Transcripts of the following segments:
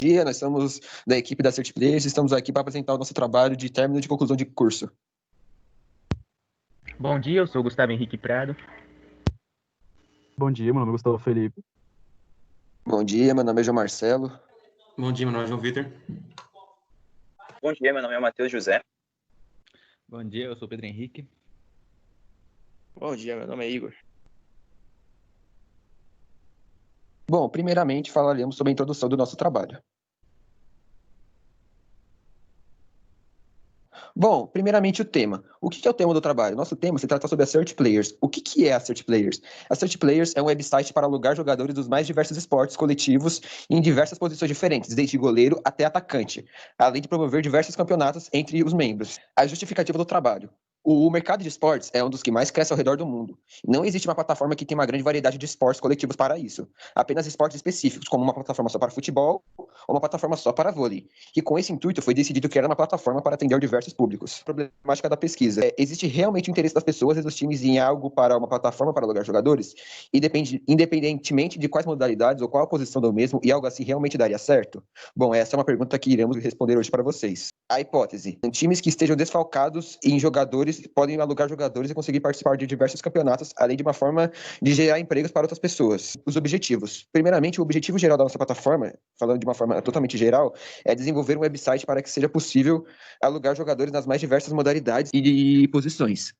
dia, nós somos da equipe da Cert Players e estamos aqui para apresentar o nosso trabalho de término de conclusão de curso. Bom dia, eu sou o Gustavo Henrique Prado. Bom dia, meu nome é Gustavo Felipe. Bom dia, meu nome é João Marcelo. Bom dia, meu nome é João Vitor. Bom dia, meu nome é Matheus José. Bom dia, eu sou Pedro Henrique. Bom dia, meu nome é Igor. Bom, primeiramente falaremos sobre a introdução do nosso trabalho. Bom, primeiramente o tema. O que é o tema do trabalho? Nosso tema se trata sobre a Cert Players. O que é a Cert Players? A Cert Players é um website para alugar jogadores dos mais diversos esportes coletivos em diversas posições diferentes, desde goleiro até atacante, além de promover diversos campeonatos entre os membros. A justificativa do trabalho. O mercado de esportes é um dos que mais cresce ao redor do mundo. Não existe uma plataforma que tenha uma grande variedade de esportes coletivos para isso. Apenas esportes específicos, como uma plataforma só para futebol ou uma plataforma só para vôlei. E com esse intuito foi decidido criar uma plataforma para atender diversos públicos. A problemática da pesquisa é: existe realmente o interesse das pessoas e dos times em algo para uma plataforma para alugar jogadores? E independentemente de quais modalidades ou qual a posição do mesmo, e algo assim realmente daria certo? Bom, essa é uma pergunta que iremos responder hoje para vocês. A hipótese: times que estejam desfalcados em jogadores podem alugar jogadores e conseguir participar de diversos campeonatos, além de uma forma de gerar empregos para outras pessoas. Os objetivos. Primeiramente, o objetivo geral da nossa plataforma, falando de uma forma totalmente geral, é desenvolver um website para que seja possível alugar jogadores nas mais diversas modalidades e posições.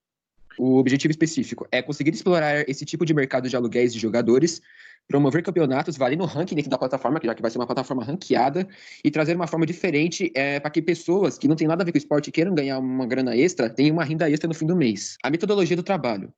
O objetivo específico é conseguir explorar esse tipo de mercado de aluguéis de jogadores, promover campeonatos, valendo o ranking dentro da plataforma, já que vai ser uma plataforma ranqueada, e trazer uma forma diferente para que pessoas que não têm nada a ver com o esporte e queiram ganhar uma grana extra, tenham uma renda extra no fim do mês. A metodologia do trabalho.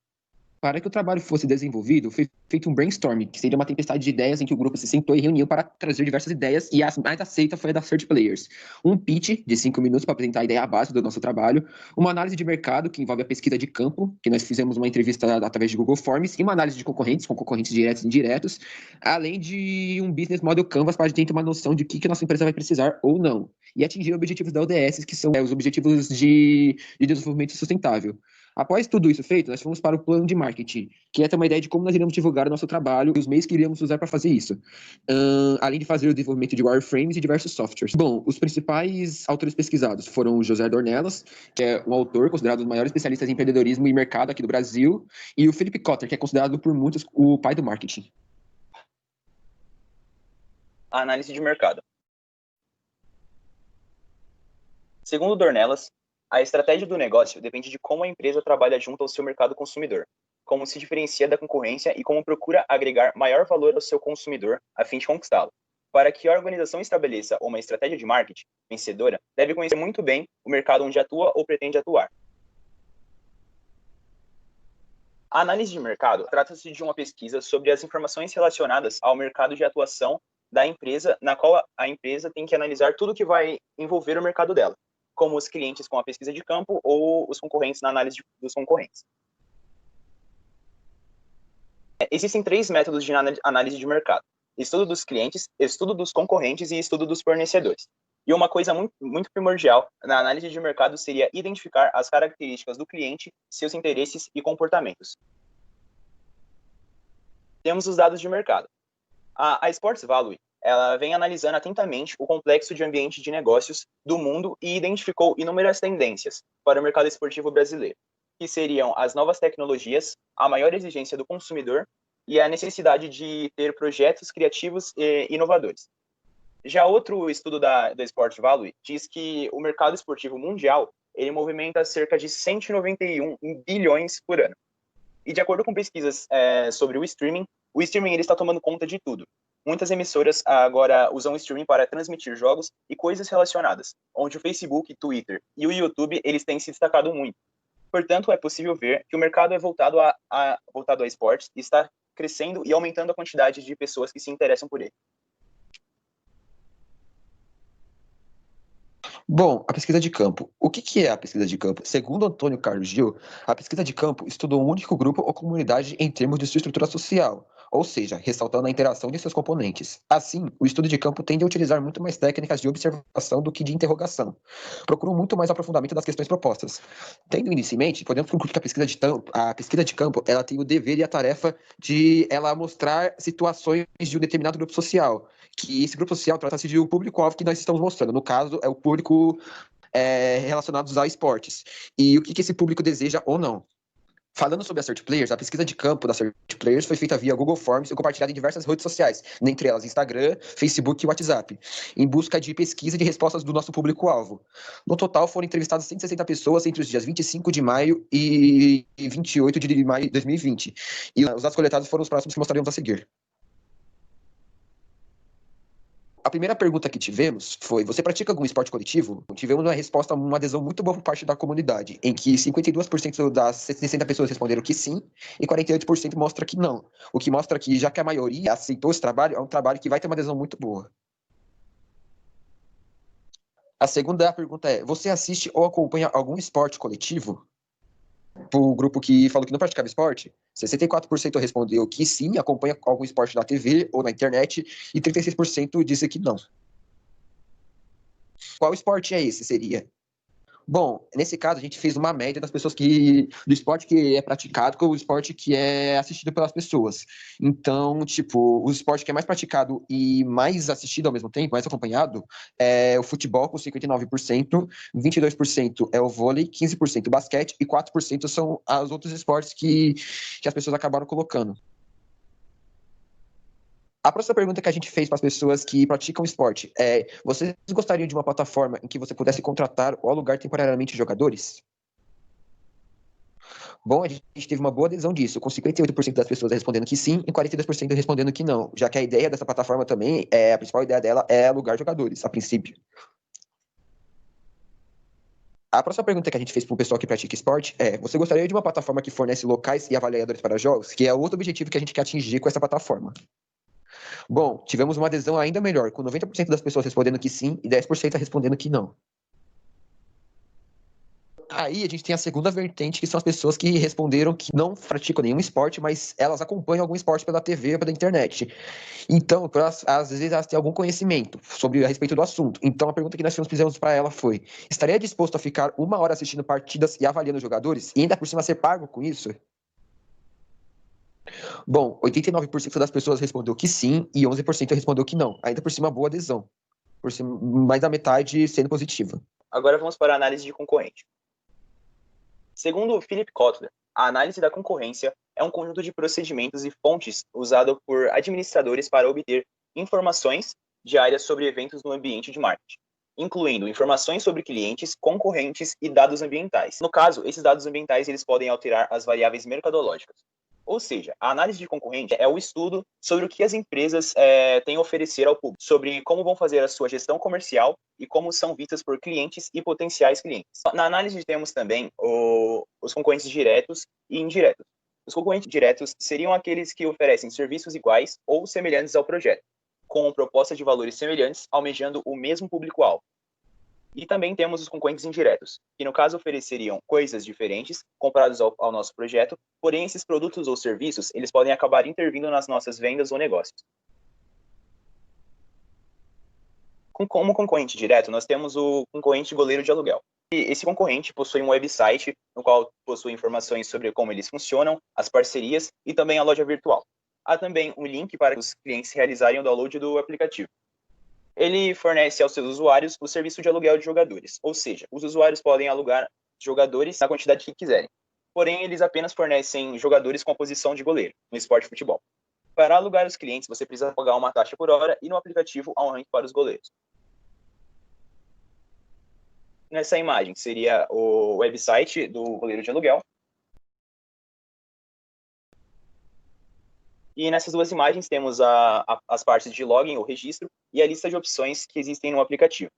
Para que o trabalho fosse desenvolvido, foi feito um brainstorming, que seria uma tempestade de ideias em que o grupo se sentou e reuniu para trazer diversas ideias, e a mais aceita foi a da Cert Players. Um pitch de 5 minutos para apresentar a ideia base do nosso trabalho, uma análise de mercado, que envolve a pesquisa de campo, que nós fizemos uma entrevista através de Google Forms, e uma análise de concorrentes, com concorrentes diretos e indiretos, além de um business model canvas para a gente ter uma noção de o que a nossa empresa vai precisar ou não. E atingir objetivos da ODS, que são os objetivos de desenvolvimento sustentável. Após tudo isso feito, nós fomos para o plano de marketing, que é ter uma ideia de como nós iremos divulgar o nosso trabalho e os meios que iríamos usar para fazer isso. Além de fazer o desenvolvimento de wireframes e diversos softwares. Bom, os principais autores pesquisados foram o José Dornelas, que é um autor considerado um dos maiores especialistas em empreendedorismo e mercado aqui do Brasil, e o Philip Kotler, que é considerado por muitos o pai do marketing. A análise de mercado. Segundo Dornelas, a estratégia do negócio depende de como a empresa trabalha junto ao seu mercado consumidor, como se diferencia da concorrência e como procura agregar maior valor ao seu consumidor a fim de conquistá-lo. Para que a organização estabeleça uma estratégia de marketing vencedora, deve conhecer muito bem o mercado onde atua ou pretende atuar. A análise de mercado trata-se de uma pesquisa sobre as informações relacionadas ao mercado de atuação da empresa, na qual a empresa tem que analisar tudo que vai envolver o mercado dela, como os clientes com a pesquisa de campo ou os concorrentes na análise dos concorrentes. Existem 3 métodos de análise de mercado: estudo dos clientes, estudo dos concorrentes e estudo dos fornecedores. E uma coisa muito primordial na análise de mercado seria identificar as características do cliente, seus interesses e comportamentos. Temos os dados de mercado. A Sports Value, ela vem analisando atentamente o complexo de ambiente de negócios do mundo e identificou inúmeras tendências para o mercado esportivo brasileiro, que seriam as novas tecnologias, a maior exigência do consumidor e a necessidade de ter projetos criativos e inovadores. Já outro estudo da Sport Value diz que o mercado esportivo mundial ele movimenta cerca de 191 bilhões por ano. E de acordo com pesquisas sobre o streaming ele está tomando conta de tudo. Muitas emissoras agora usam o streaming para transmitir jogos e coisas relacionadas, onde o Facebook, Twitter e o YouTube eles têm se destacado muito. Portanto, é possível ver que o mercado é voltado a esportes e está crescendo e aumentando a quantidade de pessoas que se interessam por ele. Bom, a pesquisa de campo. O que é a pesquisa de campo? Segundo Antônio Carlos Gil, a pesquisa de campo estudou um único grupo ou comunidade em termos de sua estrutura social, ou seja, ressaltando a interação de seus componentes. Assim, o estudo de campo tende a utilizar muito mais técnicas de observação do que de interrogação. Procuram muito mais aprofundamento das questões propostas. Tendo isso em mente, podemos concluir que a pesquisa de campo ela tem o dever e a tarefa de ela mostrar situações de um determinado grupo social, que esse grupo social trata-se de um público-alvo que nós estamos mostrando. No caso, é o público relacionado a esportes. E o que esse público deseja ou não. Falando sobre a Search Players, a pesquisa de campo da Search Players foi feita via Google Forms e compartilhada em diversas redes sociais, dentre elas Instagram, Facebook e WhatsApp, em busca de pesquisa de respostas do nosso público-alvo. No total, foram entrevistadas 160 pessoas entre os dias 25 de maio e 28 de maio de 2020. E os dados coletados foram os próximos que mostraremos a seguir. A primeira pergunta que tivemos foi: você pratica algum esporte coletivo? Tivemos uma resposta, uma adesão muito boa por parte da comunidade, em que 52% das 60 pessoas responderam que sim e 48% mostra que não. O que mostra que, já que a maioria aceitou esse trabalho, é um trabalho que vai ter uma adesão muito boa. A segunda pergunta é: você assiste ou acompanha algum esporte coletivo? O grupo que falou que não praticava esporte, 64% respondeu que sim, acompanha algum esporte na TV ou na internet, e 36% disse que não. Qual esporte é esse, seria? Bom, nesse caso, a gente fez uma média das pessoas do esporte que é praticado com o esporte que é assistido pelas pessoas. Então, tipo, o esporte que é mais praticado e mais assistido ao mesmo tempo, mais acompanhado, é o futebol, com 59%, 22% é o vôlei, 15% o basquete e 4% são os outros esportes que as pessoas acabaram colocando. A próxima pergunta que a gente fez para as pessoas que praticam esporte é: vocês gostariam de uma plataforma em que você pudesse contratar ou alugar temporariamente jogadores? Bom, a gente teve uma boa adesão disso, com 58% das pessoas respondendo que sim e 42% respondendo que não, já que a ideia dessa plataforma também, a principal ideia dela é alugar jogadores, a princípio. A próxima pergunta que a gente fez para o pessoal que pratica esporte é: você gostaria de uma plataforma que fornece locais e avaliadores para jogos? Que é outro objetivo que a gente quer atingir com essa plataforma. Bom, tivemos uma adesão ainda melhor, com 90% das pessoas respondendo que sim e 10% respondendo que não. Aí a gente tem a segunda vertente, que são as pessoas que responderam que não praticam nenhum esporte, mas elas acompanham algum esporte pela TV ou pela internet. Então, às vezes elas têm algum conhecimento a respeito do assunto. Então a pergunta que nós fizemos para ela foi: estaria disposto a ficar 1 hora assistindo partidas e avaliando jogadores? E ainda por cima ser pago com isso? Bom, 89% das pessoas respondeu que sim e 11% respondeu que não. Ainda por cima, boa adesão. Por cima, mais da metade sendo positiva. Agora vamos para a análise de concorrente. Segundo Philip Kotler, a análise da concorrência é um conjunto de procedimentos e fontes usado por administradores para obter informações diárias sobre eventos no ambiente de marketing, incluindo informações sobre clientes, concorrentes e dados ambientais. No caso, esses dados ambientais eles podem alterar as variáveis mercadológicas. Ou seja, a análise de concorrente é o estudo sobre o que as empresas têm a oferecer ao público, sobre como vão fazer a sua gestão comercial e como são vistas por clientes e potenciais clientes. Na análise temos também os concorrentes diretos e indiretos. Os concorrentes diretos seriam aqueles que oferecem serviços iguais ou semelhantes ao projeto, com proposta de valores semelhantes, almejando o mesmo público-alvo. E também temos os concorrentes indiretos, que no caso ofereceriam coisas diferentes comparados ao nosso projeto, porém esses produtos ou serviços, eles podem acabar intervindo nas nossas vendas ou negócios. Como concorrente direto, nós temos o concorrente goleiro de aluguel. E esse concorrente possui um website, no qual possui informações sobre como eles funcionam, as parcerias e também a loja virtual. Há também um link para os clientes realizarem o download do aplicativo. Ele fornece aos seus usuários o serviço de aluguel de jogadores, ou seja, os usuários podem alugar jogadores na quantidade que quiserem. Porém, eles apenas fornecem jogadores com a posição de goleiro, no esporte de futebol. Para alugar os clientes, você precisa pagar uma taxa por hora e no aplicativo há um ranking para os goleiros. Nessa imagem seria o website do goleiro de aluguel. E nessas duas imagens temos as partes de login, ou registro, e a lista de opções que existem no aplicativo.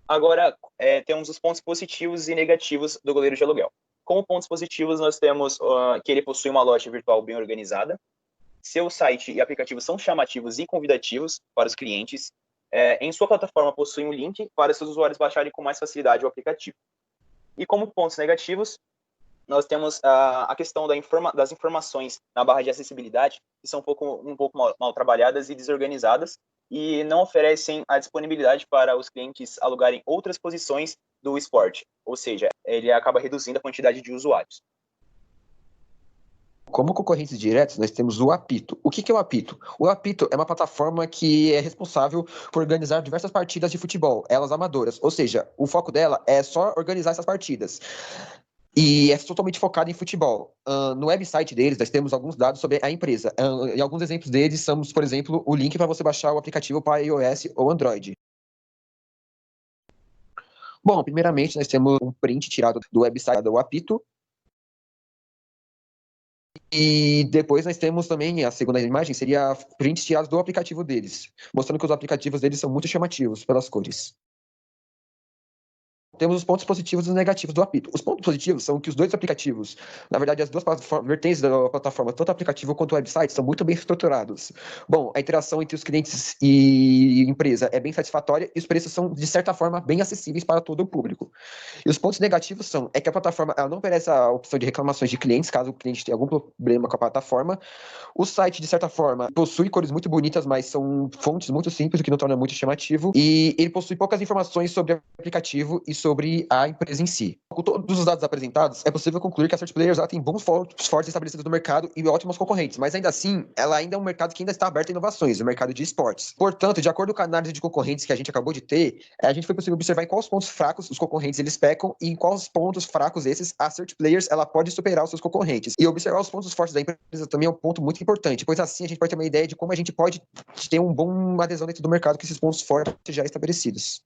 Agora, temos os pontos positivos e negativos do goleiro de aluguel. Como pontos positivos, nós temos que ele possui uma loja virtual bem organizada, seu site e aplicativo são chamativos e convidativos para os clientes, em sua plataforma possui um link para seus usuários baixarem com mais facilidade o aplicativo. E como pontos negativos, nós temos a questão das informações na barra de acessibilidade, que são um pouco mal trabalhadas e desorganizadas, e não oferecem a disponibilidade para os clientes alugarem outras posições do esporte, ou seja, ele acaba reduzindo a quantidade de usuários. Como concorrentes diretos, nós temos o Apito. O que é o Apito? O Apito é uma plataforma que é responsável por organizar diversas partidas de futebol, elas amadoras. Ou seja, o foco dela é só organizar essas partidas. E é totalmente focado em futebol. No website deles, nós temos alguns dados sobre a empresa. E alguns exemplos deles são, por exemplo, o link para você baixar o aplicativo para iOS ou Android. Bom, primeiramente, nós temos um print tirado do website do Apito. E depois nós temos também, a segunda imagem, seria prints tirados do aplicativo deles, mostrando que os aplicativos deles são muito chamativos pelas cores. Temos os pontos positivos e os negativos do Apito. Os pontos positivos são que os dois aplicativos, na verdade, as duas vertentes da plataforma, tanto o aplicativo quanto o website, são muito bem estruturados. Bom, a interação entre os clientes e empresa é bem satisfatória e os preços são, de certa forma, bem acessíveis para todo o público. E os pontos negativos são que a plataforma ela não oferece a opção de reclamações de clientes, caso o cliente tenha algum problema com a plataforma. O site, de certa forma, possui cores muito bonitas, mas são fontes muito simples, o que não torna muito chamativo. E ele possui poucas informações sobre o aplicativo e sobre a empresa em si. Com todos os dados apresentados, é possível concluir que a Search Players tem bons fortes estabelecidos no mercado e ótimos concorrentes, mas ainda assim, ela ainda é um mercado que ainda está aberto a inovações, o mercado de esportes. Portanto, de acordo com a análise de concorrentes que a gente acabou de ter, a gente foi possível observar em quais pontos fracos os concorrentes eles pecam e em quais pontos fracos esses a Search Players ela pode superar os seus concorrentes. E observar os pontos fortes da empresa também é um ponto muito importante, pois assim a gente pode ter uma ideia de como a gente pode ter uma adesão dentro do mercado com esses pontos fortes já estabelecidos.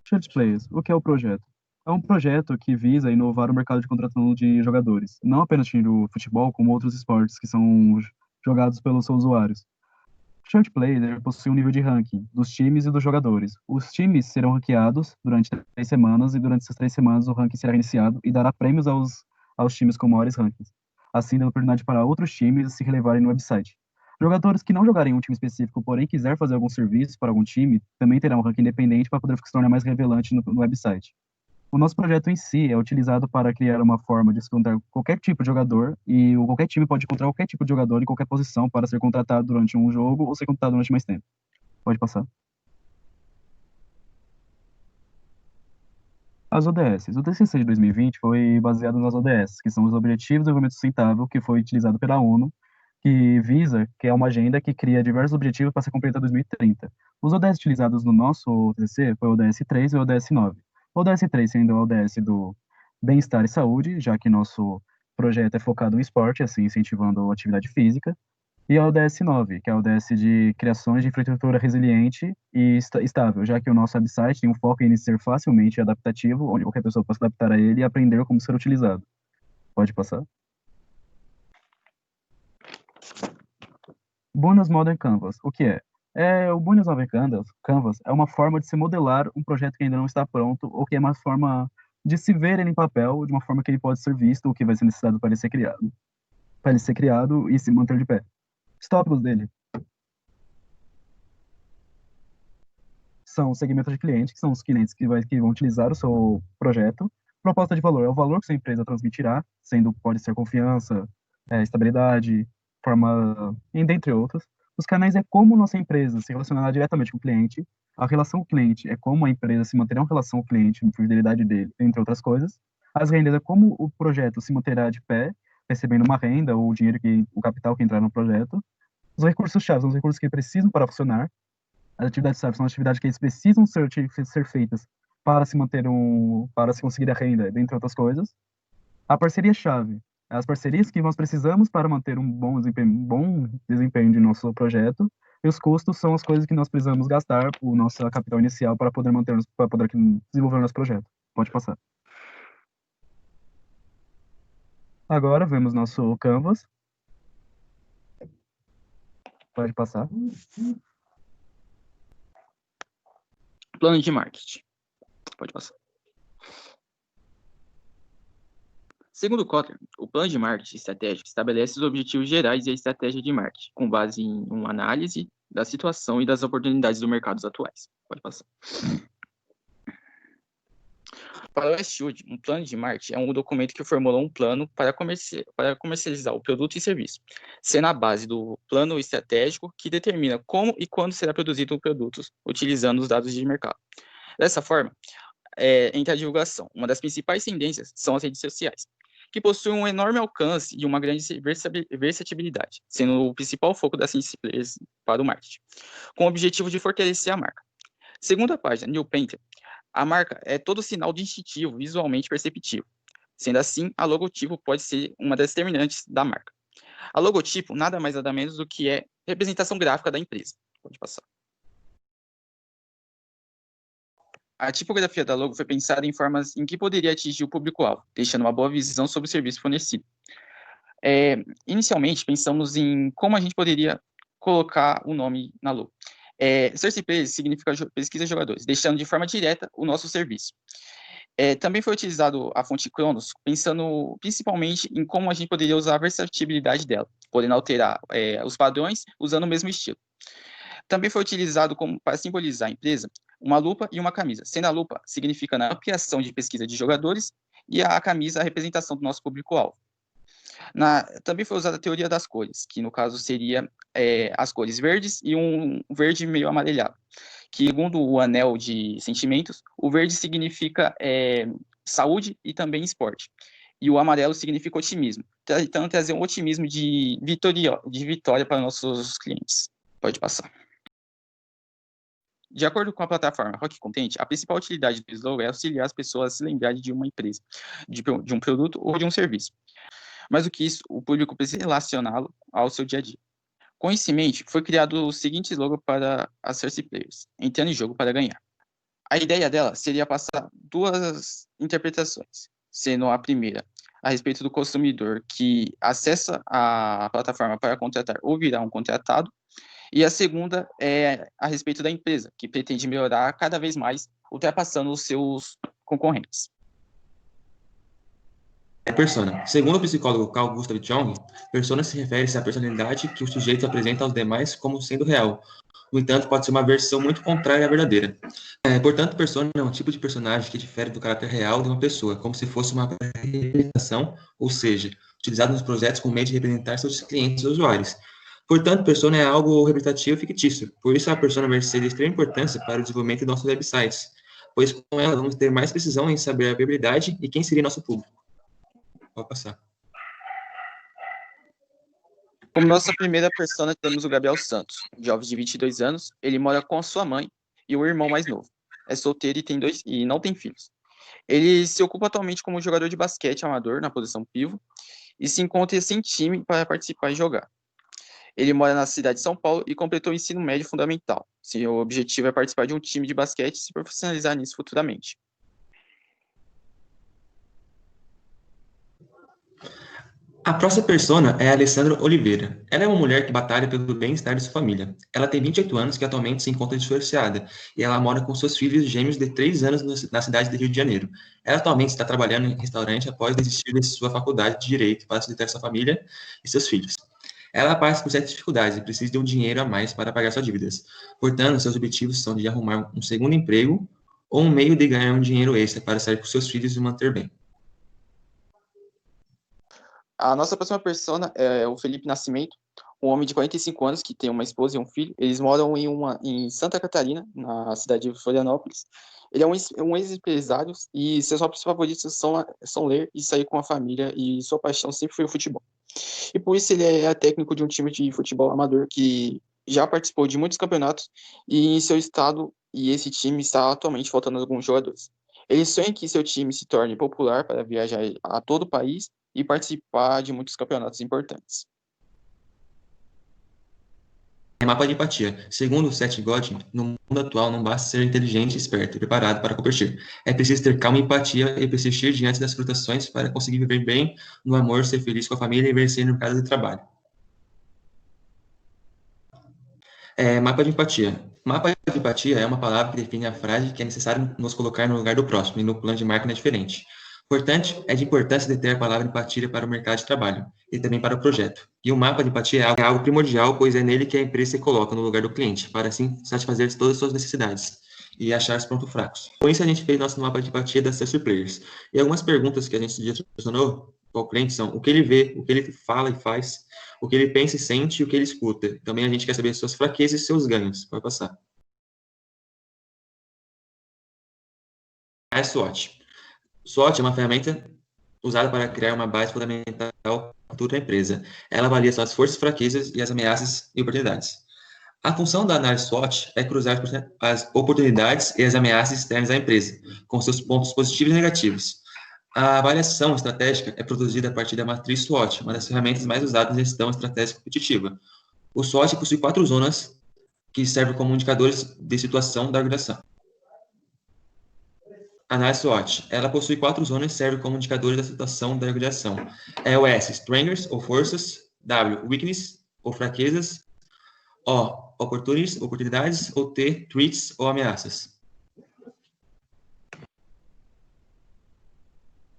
Search Players, o que é o projeto? É um projeto que visa inovar o mercado de contratação de jogadores, não apenas no futebol, como outros esportes que são jogados pelos seus usuários. O Search Player possui um nível de ranking dos times e dos jogadores. Os times serão ranqueados durante 3 semanas e durante essas 3 semanas o ranking será iniciado e dará prêmios aos times com maiores rankings, assim dando oportunidade para outros times se relevarem no website. Jogadores que não jogarem em um time específico, porém quiser fazer algum serviço para algum time, também terão um ranking independente para poder se tornar mais relevante no website. O nosso projeto em si é utilizado para criar uma forma de se encontrar qualquer tipo de jogador e qualquer time pode encontrar qualquer tipo de jogador em qualquer posição para ser contratado durante um jogo ou ser contratado durante mais tempo. Pode passar. As ODS. O TCC de 2020 foi baseado nas ODS, que são os Objetivos de Desenvolvimento Sustentável, que foi utilizado pela ONU, que é uma agenda que cria diversos objetivos para ser cumprida até 2030. Os ODS utilizados no nosso TCC foi o ODS 3 e o ODS 9. O ODS 3 sendo o ODS do bem-estar e saúde, já que nosso projeto é focado no esporte, assim, incentivando a atividade física, e a ODS 9, que é a ODS de criações de infraestrutura resiliente e estável, já que o nosso website tem um foco em ser facilmente adaptativo, onde qualquer pessoa possa adaptar a ele e aprender como ser utilizado. Pode passar. Business Model Canvas, o que é? O Business Model Canvas é uma forma de se modelar um projeto que ainda não está pronto, ou que é uma forma de se ver ele em papel, de uma forma que ele pode ser visto, ou que vai ser necessário para ele ser criado e se manter de pé. Os tópicos dele são segmentos de cliente, que são os clientes que vão utilizar o seu projeto. Proposta de valor é o valor que sua empresa transmitirá, pode ser confiança, estabilidade, forma, e dentre outros. Os canais é como nossa empresa se relacionará diretamente com o cliente. A relação com o cliente é como a empresa se manterá em relação ao cliente, a fidelidade dele, entre outras coisas. As rendas é como o projeto se manterá de pé, recebendo uma renda ou o capital que entrar no projeto. Os recursos-chave são os recursos que precisam para funcionar. As atividades-chave são as atividades que eles precisam ser feitas para se conseguir a renda, dentre outras coisas. A parceria-chave é as parcerias que nós precisamos para manter um bom desempenho de nosso projeto. E os custos são as coisas que nós precisamos gastar, o nosso capital inicial para poder desenvolver o nosso projeto. Pode passar. Agora vemos nosso Canvas. Pode passar. Plano de marketing. Pode passar. Segundo Kotler, o plano de marketing estratégico estabelece os objetivos gerais e a estratégia de marketing, com base em uma análise da situação e das oportunidades dos mercados atuais. Pode passar. Para o Westwood, um plano de marketing é um documento que formula um plano para comercializar o produto e serviço, sendo a base do plano estratégico que determina como e quando será produzido o produto, utilizando os dados de mercado. Dessa forma, entre a divulgação, uma das principais tendências são as redes sociais. que possui um enorme alcance e uma grande versatilidade, sendo o principal foco da Ascent Players para o marketing, com o objetivo de fortalecer a marca. Segundo a página New Painter, a marca é todo sinal distintivo visualmente perceptível. Sendo assim, a logotipo pode ser uma das determinantes da marca. A logotipo nada mais nada menos do que é representação gráfica da empresa. Pode passar. A tipografia da logo foi pensada em formas em que poderia atingir o público-alvo, deixando uma boa visão sobre o serviço fornecido. Inicialmente, pensamos em como a gente poderia colocar o nome na logo. Search Page significa pesquisa de jogadores, deixando de forma direta o nosso serviço. Também foi utilizado a fonte Cronos, pensando principalmente em como a gente poderia usar a versatilidade dela, podendo alterar os padrões usando o mesmo estilo. Também foi utilizado para simbolizar a empresa uma lupa e uma camisa, sendo a lupa significando a ampliação de pesquisa de jogadores e a camisa a representação do nosso público-alvo. Também foi usada a teoria das cores, que no caso seria as cores verdes e um verde meio amarelhado, que segundo o anel de sentimentos, o verde significa saúde e também esporte, e o amarelo significa otimismo, tentando trazer um otimismo de vitória para nossos clientes. Pode passar. De acordo com a plataforma Rock Content, a principal utilidade do slogan é auxiliar as pessoas a se lembrarem de uma empresa, de um produto ou de um serviço. Mais do que isso, o público precisa relacioná-lo ao seu dia a dia. Com isso em mente, foi criado o seguinte slogan para a Search Players: entrando em jogo para ganhar. A ideia dela seria passar duas interpretações, sendo a primeira a respeito do consumidor que acessa a plataforma para contratar ou virar um contratado, e a segunda é a respeito da empresa, que pretende melhorar cada vez mais, ultrapassando os seus concorrentes. Persona. Segundo o psicólogo Carl Gustav Jung, persona se refere-se à personalidade que o sujeito apresenta aos demais como sendo real. No entanto, pode ser uma versão muito contrária à verdadeira. Portanto, persona é um tipo de personagem que difere do caráter real de uma pessoa, como se fosse uma representação, ou seja, utilizado nos projetos com o meio de representar seus clientes ou usuários. Portanto, persona é algo representativo e fictício. Por isso, a persona vai ser de extrema importância para o desenvolvimento de nossos websites, pois com ela vamos ter mais precisão em saber a viabilidade e quem seria nosso público. Pode passar. Como nossa primeira persona, temos o Gabriel Santos, jovem de 22 anos. Ele mora com a sua mãe e o irmão mais novo. É solteiro e não tem filhos. Ele se ocupa atualmente como jogador de basquete amador na posição pivô e se encontra sem time para participar e jogar. Ele mora na cidade de São Paulo e completou o ensino médio fundamental. Seu objetivo é participar de um time de basquete e se profissionalizar nisso futuramente. A próxima persona é a Alessandra Oliveira. Ela é uma mulher que batalha pelo bem-estar de sua família. Ela tem 28 anos que atualmente se encontra divorciada e ela mora com seus filhos gêmeos de 3 anos na cidade de Rio de Janeiro. Ela atualmente está trabalhando em restaurante após desistir de sua faculdade de Direito para sustentar sua família e seus filhos. Ela passa por certas dificuldades e precisa de um dinheiro a mais para pagar suas dívidas. Portanto, seus objetivos são de arrumar um segundo emprego ou um meio de ganhar um dinheiro extra para sair com seus filhos e manter bem. A nossa próxima persona é o Felipe Nascimento, um homem de 45 anos que tem uma esposa e um filho. Eles moram em Santa Catarina, na cidade de Florianópolis. Ele é um ex-empresário e seus hobbies favoritos são ler e sair com a família, e sua paixão sempre foi o futebol. E por isso ele é técnico de um time de futebol amador que já participou de muitos campeonatos e em seu estado, e esse time está atualmente faltando alguns jogadores. Ele sonha que seu time se torne popular para viajar a todo o país e participar de muitos campeonatos importantes. Mapa de empatia. Segundo Seth Godin, no mundo atual não basta ser inteligente, esperto e preparado para competir. É preciso ter calma e empatia e persistir diante das frustrações para conseguir viver bem no amor, ser feliz com a família e vencer no mercado de trabalho. Mapa de empatia. Mapa de empatia é uma palavra que define a frase que é necessário nos colocar no lugar do próximo e no plano de marketing é diferente. Portanto, é de importância de ter a palavra empatia para o mercado de trabalho e também para o projeto. E o mapa de empatia é algo primordial, pois é nele que a empresa se coloca no lugar do cliente, para assim satisfazer todas as suas necessidades e achar os pontos fracos. Com isso, a gente fez nosso mapa de empatia das Search Players. E algumas perguntas que a gente direcionou para o cliente são o que ele vê, o que ele fala e faz, o que ele pensa e sente e o que ele escuta. Também a gente quer saber suas fraquezas e seus ganhos. Pode passar. A SWOT. SWOT é uma ferramenta usada para criar uma base fundamental para toda a empresa. Ela avalia suas forças, fraquezas e as ameaças e oportunidades. A função da análise SWOT é cruzar as oportunidades e as ameaças externas à empresa, com seus pontos positivos e negativos. A avaliação estratégica é produzida a partir da matriz SWOT, uma das ferramentas mais usadas em gestão estratégica competitiva. O SWOT possui 4 zonas que servem como indicadores de situação da organização. Análise SWOT. Ela possui 4 zonas e serve como indicadores da situação da organização. É o S, strengths ou forças, W, weakness ou fraquezas, O, oportunidades, ou T, threats ou ameaças.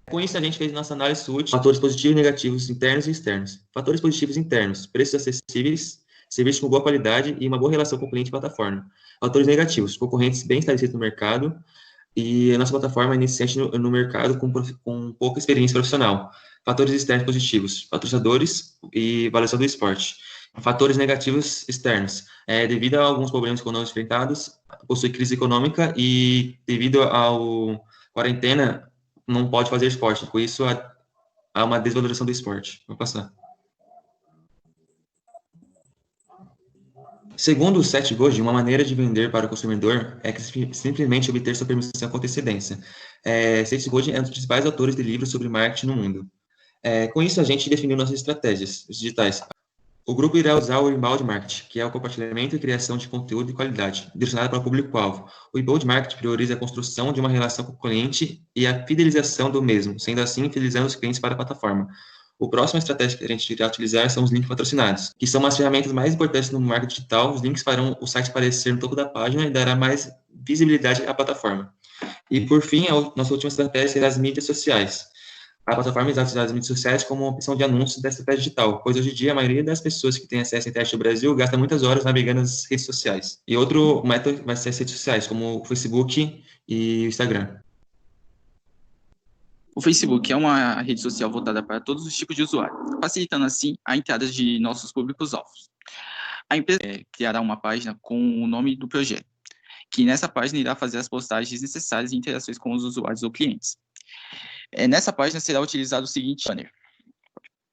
Com isso, a gente fez nossa análise SWOT, fatores positivos e negativos internos e externos. Fatores positivos internos, preços acessíveis, serviços com boa qualidade e uma boa relação com o cliente e plataforma. Fatores negativos, concorrentes bem estabelecidos no mercado e a nossa plataforma é iniciante no mercado com pouca experiência profissional. Fatores externos positivos, patrocinadores e avaliação do esporte. Fatores negativos externos, devido a alguns problemas econômicos enfrentados, possui crise econômica e devido ao quarentena, não pode fazer esporte. Com isso, há uma desvalorização do esporte. Vou passar. Segundo o Seth Godin, uma maneira de vender para o consumidor é que simplesmente obter sua permissão com antecedência. Seth Godin é um dos principais autores de livros sobre marketing no mundo. Com isso, a gente definiu nossas estratégias digitais. O grupo irá usar o inbound marketing, que é o compartilhamento e criação de conteúdo de qualidade, direcionado para o público-alvo. O inbound marketing prioriza a construção de uma relação com o cliente e a fidelização do mesmo, sendo assim, fidelizando os clientes para a plataforma. A próxima estratégia que a gente irá utilizar são os links patrocinados, que são as ferramentas mais importantes no marketing digital. Os links farão o site aparecer no topo da página e dará mais visibilidade à plataforma. E, por fim, a nossa última estratégia será as mídias sociais. A plataforma irá utilizar as mídias sociais como uma opção de anúncios da estratégia digital, pois hoje em dia a maioria das pessoas que têm acesso à internet no Brasil gasta muitas horas navegando nas redes sociais. E outro método vai ser as redes sociais, como o Facebook e o Instagram. O Facebook é uma rede social voltada para todos os tipos de usuário, facilitando assim a entrada de nossos públicos-alvos. A empresa criará uma página com o nome do projeto, que nessa página irá fazer as postagens necessárias e interações com os usuários ou clientes. Nessa página será utilizado o seguinte banner.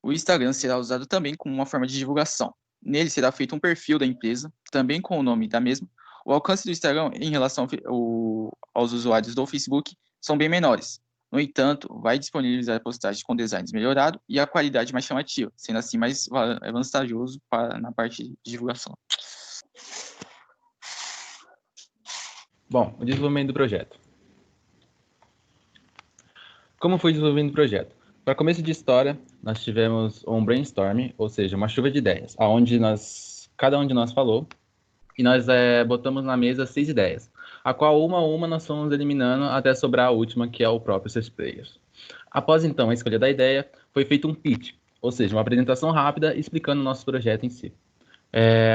O Instagram será usado também como uma forma de divulgação. Nele será feito um perfil da empresa, também com o nome da mesma. O alcance do Instagram em relação aos usuários do Facebook são bem menores. No entanto, vai disponibilizar postagens com designs melhorado e a qualidade mais chamativa, sendo assim mais vantajoso na parte de divulgação. Bom, o desenvolvimento do projeto. Como foi o desenvolvimento do projeto? Para começo de história, nós tivemos um brainstorm, ou seja, uma chuva de ideias, onde cada um de nós falou, e nós botamos na mesa 6 ideias, a qual uma a uma nós fomos eliminando até sobrar a última, que é o próprio Sales Players. Após, então, a escolha da ideia, foi feito um pitch, ou seja, uma apresentação rápida explicando o nosso projeto em si.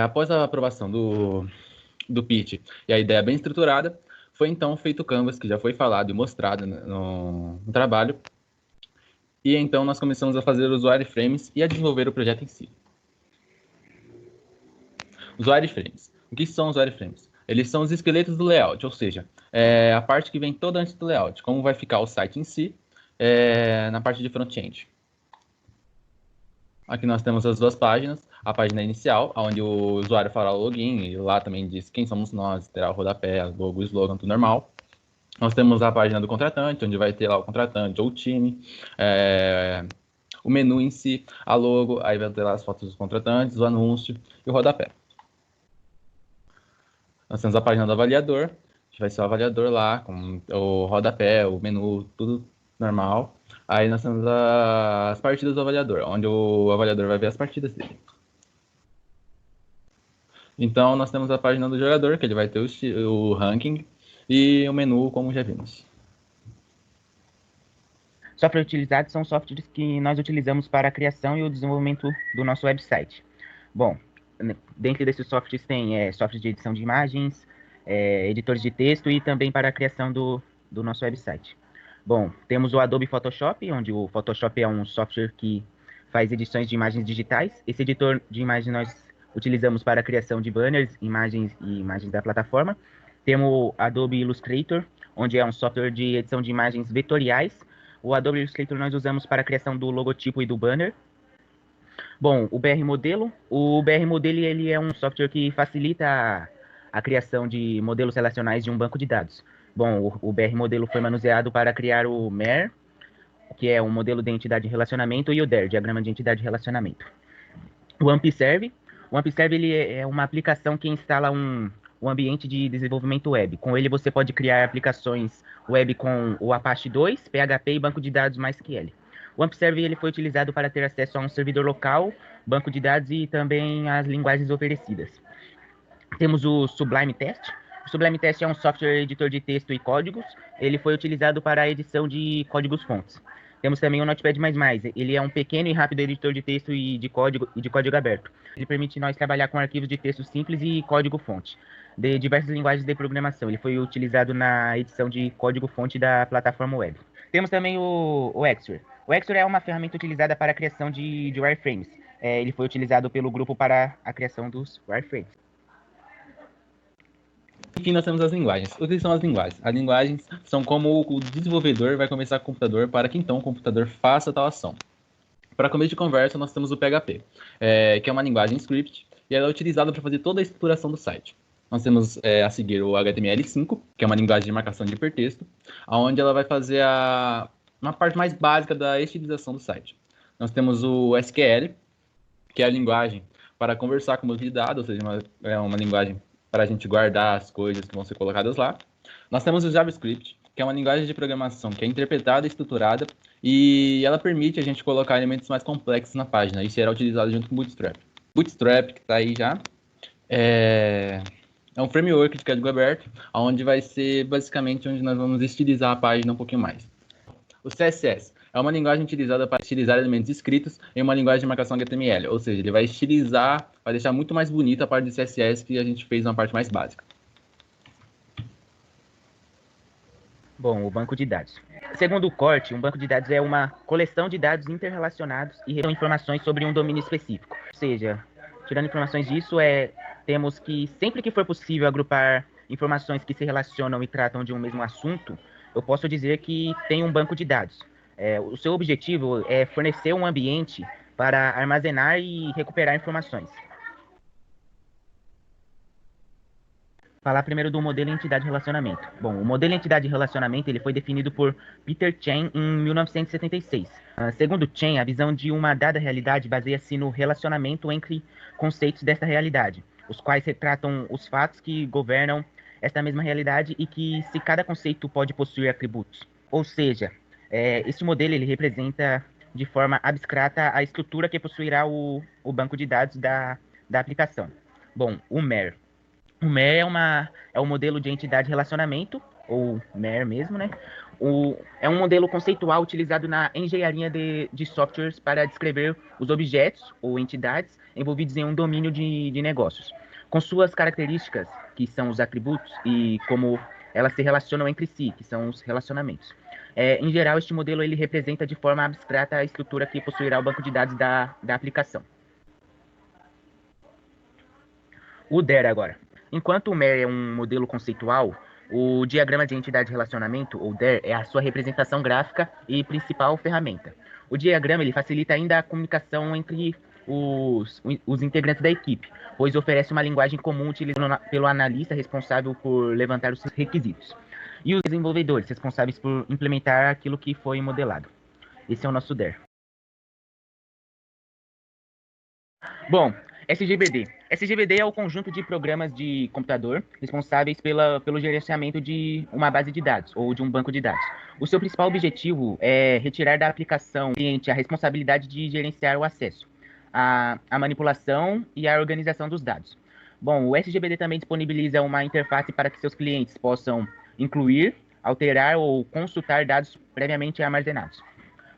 Após a aprovação do pitch e a ideia bem estruturada, foi então feito o Canvas, que já foi falado e mostrado no trabalho, e então nós começamos a fazer os wireframes e a desenvolver o projeto em si. Os wireframes. O que são os wireframes? Eles são os esqueletos do layout, ou seja, a parte que vem toda antes do layout, como vai ficar o site em si, na parte de front-end. Aqui nós temos as duas páginas, a página inicial, onde o usuário fará o login, e lá também diz quem somos nós, terá o rodapé, logo, o slogan, tudo normal. Nós temos a página do contratante, onde vai ter lá o contratante ou o time, o menu em si, a logo, aí vai ter lá as fotos dos contratantes, o anúncio e o rodapé. Nós temos a página do avaliador, que vai ser o avaliador lá, com o rodapé, o menu, tudo normal. Aí nós temos as partidas do avaliador, onde o avaliador vai ver as partidas dele. Então, nós temos a página do jogador, que ele vai ter o ranking, e o menu, como já vimos. Softwares utilizados são softwares que nós utilizamos para a criação e o desenvolvimento do nosso website. Bom, dentro desses softwares tem softwares de edição de imagens, editores de texto e também para a criação do nosso website. Bom, temos o Adobe Photoshop, onde o Photoshop é um software que faz edições de imagens digitais. Esse editor de imagens nós utilizamos para a criação de banners, imagens e imagens da plataforma. Temos o Adobe Illustrator, onde é um software de edição de imagens vetoriais, O Adobe Illustrator nós usamos para a criação do logotipo e do banner. Bom, o BR Modelo. O BR Modelo ele é um software que facilita a criação de modelos relacionais de um banco de dados. Bom, o BR Modelo foi manuseado para criar o MER, que é um modelo de entidade de relacionamento, e o DER, diagrama de entidade de relacionamento. O AmpServe. O AmpServe ele é uma aplicação que instala um ambiente de desenvolvimento web. Com ele você pode criar aplicações web com o Apache 2, PHP e banco de dados MySQL. O AmpServe ele foi utilizado para ter acesso a um servidor local, banco de dados e também as linguagens oferecidas. Temos o Sublime Text. O Sublime Text é um software editor de texto e códigos. Ele foi utilizado para a edição de códigos-fontes. Temos também o Notepad++. Ele é um pequeno e rápido editor de texto e de código aberto. Ele permite nós trabalhar com arquivos de texto simples e código-fonte de diversas linguagens de programação. Ele foi utilizado na edição de código-fonte da plataforma web. Temos também o Xor. O Xor é uma ferramenta utilizada para a criação de wireframes. Ele foi utilizado pelo grupo para a criação dos wireframes. Enfim, nós temos as linguagens. O que são as linguagens? As linguagens são como o desenvolvedor vai começar com o computador para que então o computador faça tal ação. Para começo de conversa, nós temos o PHP, que é uma linguagem script, e ela é utilizada para fazer toda a estruturação do site. Nós temos a seguir o HTML5, que é uma linguagem de marcação de hipertexto, onde ela vai fazer uma parte mais básica da estilização do site. Nós temos o SQL, que é a linguagem para conversar com o banco de dados, ou seja, é uma linguagem para a gente guardar as coisas que vão ser colocadas lá. Nós temos o JavaScript, que é uma linguagem de programação que é interpretada e estruturada, e ela permite a gente colocar elementos mais complexos na página. Isso será utilizado junto com o Bootstrap. Bootstrap, que está aí já, é um framework de código aberto, onde vai ser basicamente onde nós vamos estilizar a página um pouquinho mais. O CSS é uma linguagem utilizada para estilizar elementos escritos em uma linguagem de marcação HTML, ou seja, ele vai estilizar, vai deixar muito mais bonita a parte de CSS que a gente fez uma parte mais básica. Bom, o banco de dados. Segundo o CORT, um banco de dados é uma coleção de dados interrelacionados e revelam informações sobre um domínio específico. Ou seja, tirando informações disso, temos que, sempre que for possível agrupar informações que se relacionam e tratam de um mesmo assunto, eu posso dizer que tem um banco de dados. O seu objetivo é fornecer um ambiente para armazenar e recuperar informações. Falar primeiro do modelo entidade-relacionamento. Bom, o modelo entidade-relacionamento ele foi definido por Peter Chen em 1976. Segundo Chen, a visão de uma dada realidade baseia-se no relacionamento entre conceitos desta realidade, os quais retratam os fatos que governam esta mesma realidade e que se cada conceito pode possuir atributos. Ou seja, este modelo ele representa de forma abstrata a estrutura que possuirá o banco de dados da aplicação. Bom, o MER. O MER é um modelo de entidade-relacionamento, ou MER mesmo, né? É um modelo conceitual utilizado na engenharia de softwares para descrever os objetos ou entidades envolvidos em um domínio de negócios, com suas características, que são os atributos, e como elas se relacionam entre si, que são os relacionamentos. Em geral, este modelo ele representa de forma abstrata a estrutura que possuirá o banco de dados da aplicação. O DER agora. Enquanto o MER é um modelo conceitual, o diagrama de entidade de relacionamento, ou DER, é a sua representação gráfica e principal ferramenta. O diagrama ele facilita ainda a comunicação entre os integrantes da equipe, pois oferece uma linguagem comum utilizada pelo analista responsável por levantar os requisitos, e os desenvolvedores responsáveis por implementar aquilo que foi modelado. Esse é o nosso DER. Bom, SGBD. SGBD é o conjunto de programas de computador responsáveis pelo gerenciamento de uma base de dados ou de um banco de dados. O seu principal objetivo é retirar da aplicação cliente a responsabilidade de gerenciar o acesso, a manipulação e a organização dos dados. Bom, o SGBD também disponibiliza uma interface para que seus clientes possam incluir, alterar ou consultar dados previamente armazenados.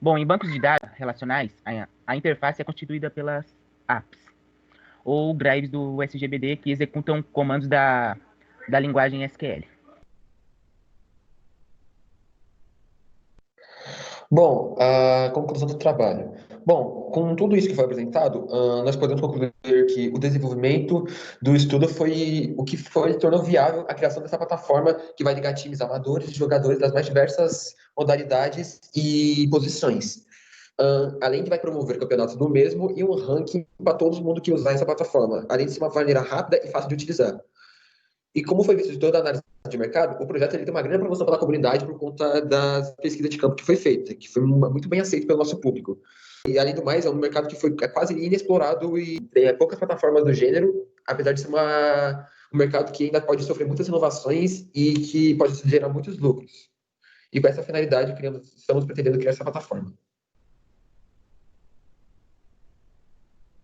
Bom, em bancos de dados relacionais, a interface é constituída pelas apps ou drives do SGBD que executam comandos da linguagem SQL. Bom, a conclusão do trabalho. Bom, com tudo isso que foi apresentado, nós podemos concluir que o desenvolvimento do estudo foi o que tornou viável a criação dessa plataforma que vai ligar times amadores e jogadores das mais diversas modalidades e posições. Além de vai promover campeonatos do mesmo e um ranking para todo mundo que usar essa plataforma, além de ser uma maneira rápida e fácil de utilizar. E como foi visto de toda a análise de mercado, o projeto ele tem uma grande promoção pela comunidade por conta da pesquisa de campo que foi feita, que foi muito bem aceito pelo nosso público. E, além do mais, é um mercado que é quase inexplorado e tem poucas plataformas do gênero, apesar de ser um mercado que ainda pode sofrer muitas inovações e que pode gerar muitos lucros. E com essa finalidade, estamos pretendendo criar essa plataforma.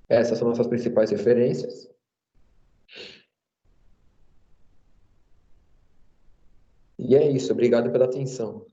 Essas são nossas principais referências. E é isso, obrigado pela atenção.